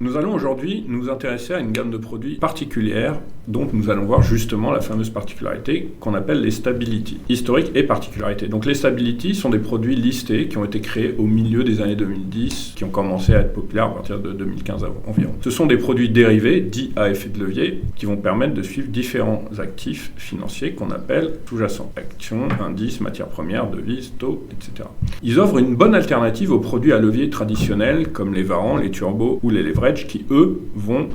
Nous allons aujourd'hui nous intéresser à une gamme de produits particulière dont nous allons voir justement la fameuse particularité qu'on appelle les stability. Historique et particularité. Donc les stability sont des produits listés qui ont été créés au milieu des années 2010, qui ont commencé à être populaires à partir de 2015 environ. Ce sont des produits dérivés, dits à effet de levier, qui vont permettre de suivre différents actifs financiers qu'on appelle sous-jacents. Actions, indices, matières premières, devises, taux, etc. Ils offrent une bonne alternative aux produits à levier traditionnels comme les varants, les turbos ou les leverage qui, eux, vont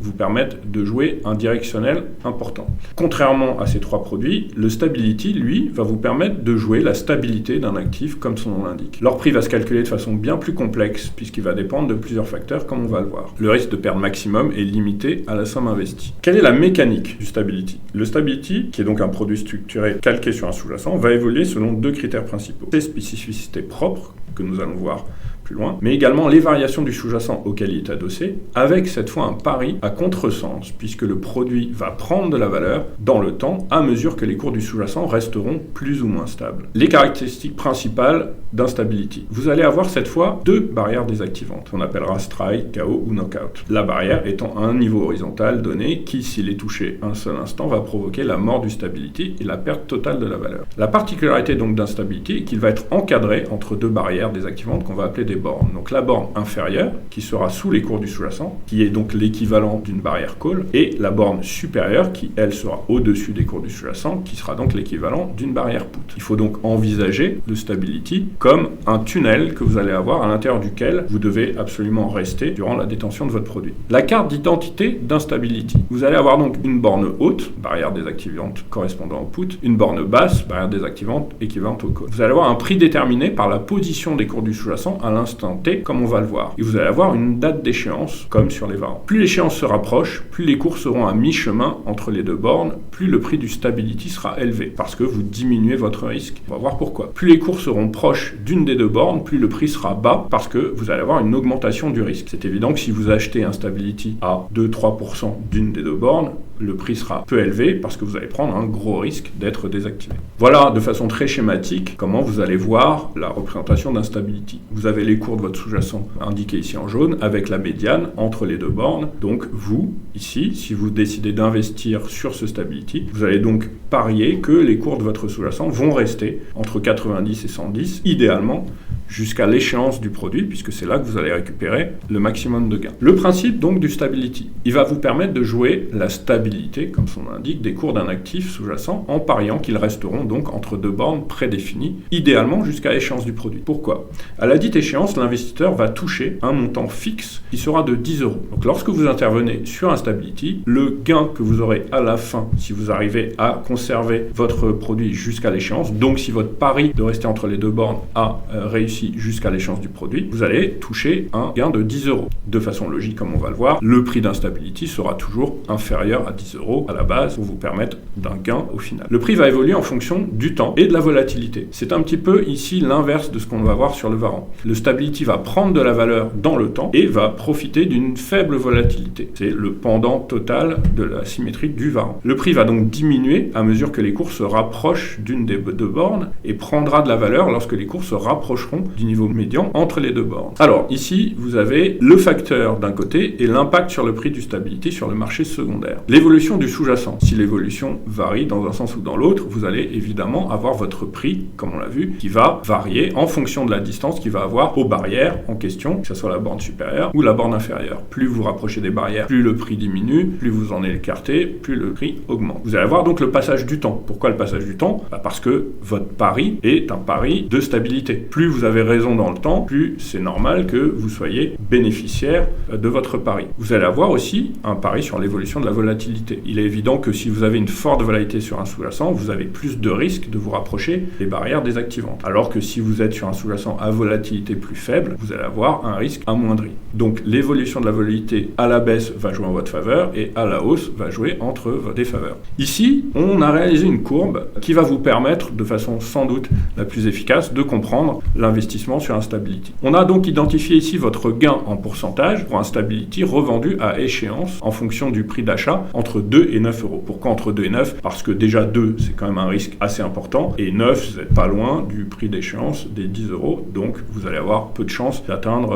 vous permettre de jouer un directionnel important. Contrairement à ces trois produits, le Stability, lui, va vous permettre de jouer la stabilité d'un actif comme son nom l'indique. Leur prix va se calculer de façon bien plus complexe puisqu'il va dépendre de plusieurs facteurs comme on va le voir. Le risque de perte maximum est limité à la somme investie. Quelle est la mécanique du Stability ? Le Stability, qui est donc un produit structuré calqué sur un sous-jacent, va évoluer selon deux critères principaux. Ses spécificités propres, que nous allons voir plus loin, mais également les variations du sous-jacent auquel il est adossé, avec cette fois un pari à contresens, puisque le produit va prendre de la valeur dans le temps à mesure que les cours du sous-jacent resteront plus ou moins stables. Les caractéristiques principales d'un Stability. Vous allez avoir cette fois deux barrières désactivantes, qu'on appellera strike, KO ou knockout. La barrière étant un niveau horizontal donné qui, s'il est touché un seul instant, va provoquer la mort du Stability et la perte totale de la valeur. La particularité donc d'un Stability est qu'il va être encadré entre deux barrières désactivantes qu'on va appeler des bornes. Donc la borne inférieure, qui sera sous les cours du sous-jacent, qui est donc l'équivalent d'une barrière call, et la borne supérieure, qui elle sera au-dessus des cours du sous-jacent, qui sera donc l'équivalent d'une barrière put. Il faut donc envisager le Stability comme un tunnel que vous allez avoir à l'intérieur duquel vous devez absolument rester durant la détention de votre produit. La carte d'identité d'un Stability. Vous allez avoir donc une borne haute, barrière désactivante correspondant au put, une borne basse, barrière désactivante équivalente au call. Vous allez avoir un prix déterminé par la position des cours du sous-jacent à l'instant T, comme on va le voir. Et vous allez avoir une date d'échéance, comme sur les varants. Plus l'échéance se rapproche, plus les cours seront à mi-chemin entre les deux bornes, plus le prix du Stability sera élevé, parce que vous diminuez votre risque. On va voir pourquoi. Plus les cours seront proches d'une des deux bornes, plus le prix sera bas, parce que vous allez avoir une augmentation du risque. C'est évident que si vous achetez un Stability à 2-3% d'une des deux bornes, le prix sera peu élevé parce que vous allez prendre un gros risque d'être désactivé. Voilà de façon très schématique comment vous allez voir la représentation d'un Stability. Vous avez les cours de votre sous-jacent indiqués ici en jaune avec la médiane entre les deux bornes. Donc vous, ici, si vous décidez d'investir sur ce Stability, vous allez donc parier que les cours de votre sous-jacent vont rester entre 90 et 110, idéalement, jusqu'à l'échéance du produit, puisque c'est là que vous allez récupérer le maximum de gains. Le principe donc du Stability, il va vous permettre de jouer la stabilité, comme son nom l'indique, des cours d'un actif sous-jacent en pariant qu'ils resteront donc entre deux bornes prédéfinies, idéalement jusqu'à l'échéance du produit. Pourquoi ? À la dite échéance, l'investisseur va toucher un montant fixe qui sera de 10 €. Donc lorsque vous intervenez sur un Stability, le gain que vous aurez à la fin, si vous arrivez à conserver votre produit jusqu'à l'échéance, donc si votre pari de rester entre les deux bornes a réussi jusqu'à l'échéance du produit, vous allez toucher un gain de 10 €. De façon logique, comme on va le voir, le prix d'un Stability sera toujours inférieur à 10 € à la base pour vous permettre d'un gain au final. Le prix va évoluer en fonction du temps et de la volatilité. C'est un petit peu ici l'inverse de ce qu'on va voir sur le varant. Le Stability va prendre de la valeur dans le temps et va profiter d'une faible volatilité. C'est le pendant total de la symétrie du varant. Le prix va donc diminuer à mesure que les cours se rapprochent d'une des deux bornes et prendra de la valeur lorsque les cours se rapprocheront du niveau médian entre les deux bornes. Alors ici, vous avez le facteur d'un côté et l'impact sur le prix du Stability sur le marché secondaire. L'évolution du sous-jacent. Si l'évolution varie dans un sens ou dans l'autre, vous allez évidemment avoir votre prix, comme on l'a vu, qui va varier en fonction de la distance qu'il va avoir aux barrières en question, que ce soit la borne supérieure ou la borne inférieure. Plus vous rapprochez des barrières, plus le prix diminue, plus vous en écartez, plus le prix augmente. Vous allez avoir donc le passage du temps. Pourquoi le passage du temps ? Parce que votre pari est un pari de stabilité. Plus vous avez raison dans le temps, plus c'est normal que vous soyez bénéficiaire de votre pari. Vous allez avoir aussi un pari sur l'évolution de la volatilité. Il est évident que si vous avez une forte volatilité sur un sous-jacent, vous avez plus de risques de vous rapprocher des barrières désactivantes. Alors que si vous êtes sur un sous-jacent à volatilité plus faible, vous allez avoir un risque amoindri. Donc l'évolution de la volatilité à la baisse va jouer en votre faveur et à la hausse va jouer entre vos défaveurs. Ici, on a réalisé une courbe qui va vous permettre, de façon sans doute la plus efficace, de comprendre l'investissement d'investissement sur Instability. On a donc identifié ici votre gain en pourcentage pour Instability revendu à échéance en fonction du prix d'achat entre 2 et 9 euros. Pourquoi entre 2 et 9 ? Parce que déjà 2, c'est quand même un risque assez important, et 9, vous n'êtes pas loin du prix d'échéance des 10 euros, donc vous allez avoir peu de chances d'atteindre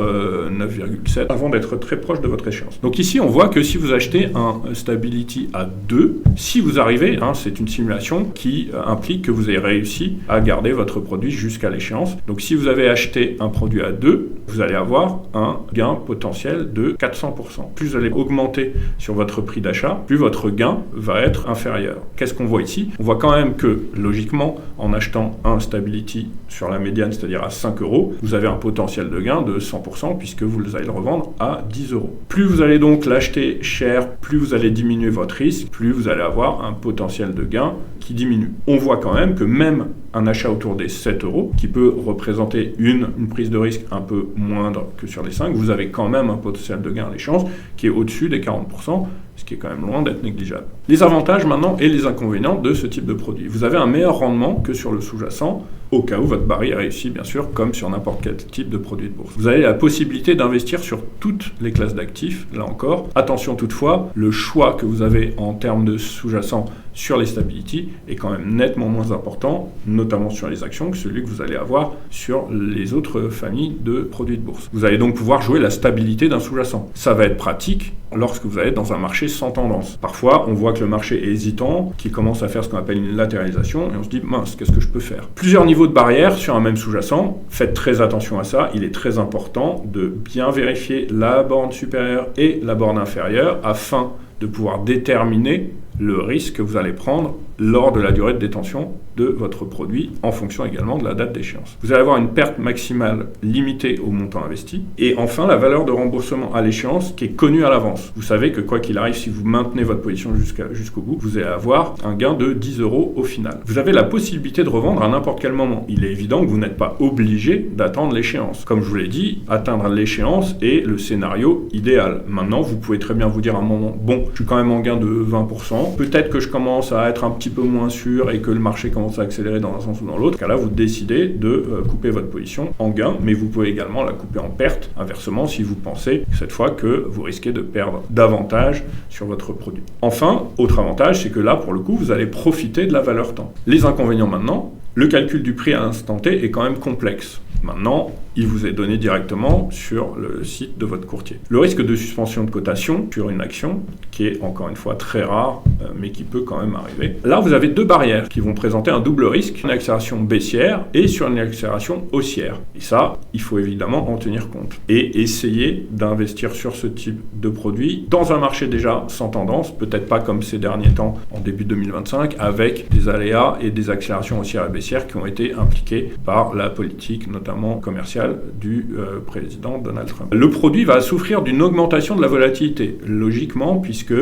9,7 avant d'être très proche de votre échéance. Donc ici, on voit que si vous achetez un Stability à 2, si vous arrivez, c'est une simulation qui implique que vous avez réussi à garder votre produit jusqu'à l'échéance. Donc si vous avez acheté un produit à 2, vous allez avoir un gain potentiel de 400%. Plus vous allez augmenter sur votre prix d'achat, plus votre gain va être inférieur. Qu'est-ce qu'on voit ici ? On voit quand même que, logiquement, en achetant un Stability sur la médiane, c'est-à-dire à 5 euros, vous avez un potentiel de gain de 100% puisque vous allez le revendre à 10 euros. Plus vous allez donc l'acheter cher, plus vous allez diminuer votre risque, plus vous allez avoir un potentiel de gain qui diminue. On voit quand même que même un achat autour des 7 euros, qui peut représenter une prise de risque un peu moindre que sur les 5, vous avez quand même un potentiel de gain à l'échéance qui est au-dessus des 40%, ce qui est quand même loin d'être négligeable. Les avantages maintenant et les inconvénients de ce type de produit. Vous avez un meilleur rendement que sur le sous-jacent, au cas où votre pari est réussi, bien sûr, comme sur n'importe quel type de produit de bourse. Vous avez la possibilité d'investir sur toutes les classes d'actifs, là encore. Attention toutefois, le choix que vous avez en termes de sous-jacent sur les Stability est quand même nettement moins important, notamment sur les actions, que celui que vous allez avoir sur les autres familles de produits de bourse. Vous allez donc pouvoir jouer la stabilité d'un sous-jacent. Ça va être pratique lorsque vous êtes dans un marché sans tendance. Parfois, on voit que le marché est hésitant, qu'il commence à faire ce qu'on appelle une latéralisation, et on se dit, mince, qu'est-ce que je peux faire ? Plusieurs niveaux de barrière sur un même sous-jacent. Faites très attention à ça. Il est très important de bien vérifier la borne supérieure et la borne inférieure afin de pouvoir déterminer le risque que vous allez prendre lors de la durée de détention de votre produit en fonction également de la date d'échéance. Vous allez avoir une perte maximale limitée au montant investi et enfin la valeur de remboursement à l'échéance qui est connue à l'avance. Vous savez que quoi qu'il arrive, si vous maintenez votre position jusqu'au bout, vous allez avoir un gain de 10 euros au final. Vous avez la possibilité de revendre à n'importe quel moment. Il est évident que vous n'êtes pas obligé d'attendre l'échéance. Comme je vous l'ai dit, atteindre l'échéance est le scénario idéal. Maintenant, vous pouvez très bien vous dire à un moment, bon, je suis quand même en gain de 20%, peut-être que je commence à être un petit peu moins sûr et que le marché commence à accélérer dans un sens ou dans l'autre. Car là, vous décidez de couper votre position en gain, mais vous pouvez également la couper en perte, inversement, si vous pensez cette fois que vous risquez de perdre davantage sur votre produit. Enfin, autre avantage, c'est que là, pour le coup, vous allez profiter de la valeur temps. Les inconvénients maintenant, le calcul du prix à l'instant T est quand même complexe. Maintenant, il vous est donné directement sur le site de votre courtier. Le risque de suspension de cotation sur une action, qui est encore une fois très rare, mais qui peut quand même arriver. Là, vous avez deux barrières qui vont présenter un double risque, une accélération baissière et sur une accélération haussière. Et ça, il faut évidemment en tenir compte. Et essayer d'investir sur ce type de produit dans un marché déjà sans tendance, peut-être pas comme ces derniers temps en début 2025, avec des aléas et des accélérations haussières et baissières qui ont été impliquées par la politique, notamment commerciale, du président Donald Trump. Le produit va souffrir d'une augmentation de la volatilité, logiquement, puisque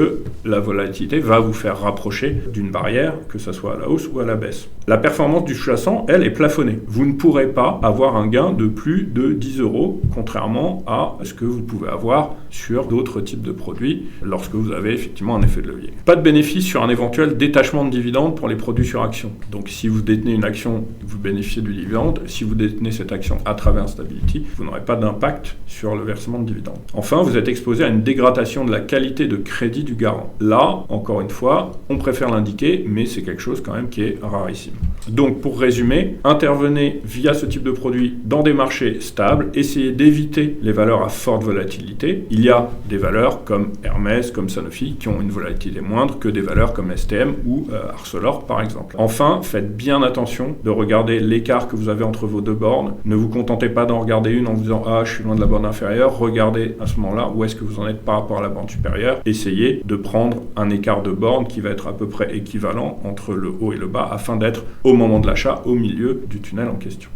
la volatilité va vous faire rapprocher d'une barrière, que ce soit à la hausse ou à la baisse. La performance du sous-jacent, elle, est plafonnée. Vous ne pourrez pas avoir un gain de plus de 10 euros, contrairement à ce que vous pouvez avoir sur d'autres types de produits lorsque vous avez effectivement un effet de levier. Pas de bénéfice sur un éventuel détachement de dividendes pour les produits sur action. Donc si vous détenez une action, vous bénéficiez du dividende. Si vous détenez cette action à travers Stability, vous n'aurez pas d'impact sur le versement de dividendes. Enfin, vous êtes exposé à une dégradation de la qualité de crédit du garant. Là, encore une fois, on préfère l'indiquer, mais c'est quelque chose quand même qui est rarissime. Donc, pour résumer, intervenez via ce type de produit dans des marchés stables, essayez d'éviter les valeurs à forte volatilité. Il y a des valeurs comme Hermès, comme Sanofi, qui ont une volatilité moindre que des valeurs comme STM ou Arcelor, par exemple. Enfin, faites bien attention de regarder l'écart que vous avez entre vos deux bornes. Ne vous contentez pas d'en regarder une en vous disant « Ah, je suis loin de la borne inférieure ». Regardez à ce moment-là où est-ce que vous en êtes par rapport à la borne supérieure. Essayez de prendre un écart de borne qui va être à peu près équivalent entre le haut et le bas afin d'être, au moment de l'achat, au milieu du tunnel en question.